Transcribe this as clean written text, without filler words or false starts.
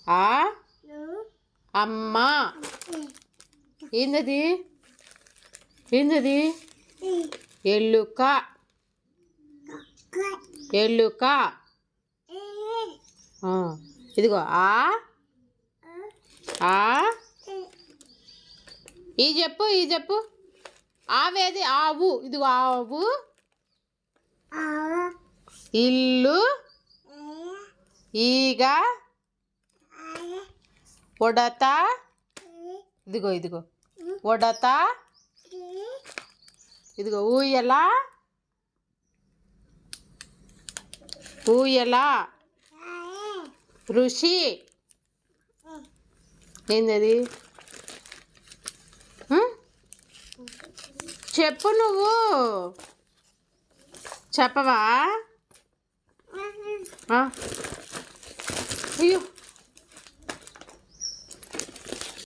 ఆ అమ్మ. ఏందది? ఏందది? ఎలుక. ఎలుక. ఇదిగో ఆ ఈ చెప్పు ఆవేది? ఆవు. ఇదిగో ఆవు. ఇల్లు. ఈగ. ఉడత. ఇదిగో ఉడత. ఇదిగో ఊయల. ఊయల. ఋషి. ఏందది? చెప్పు నువ్వు. చెప్పవా? అయ్యో.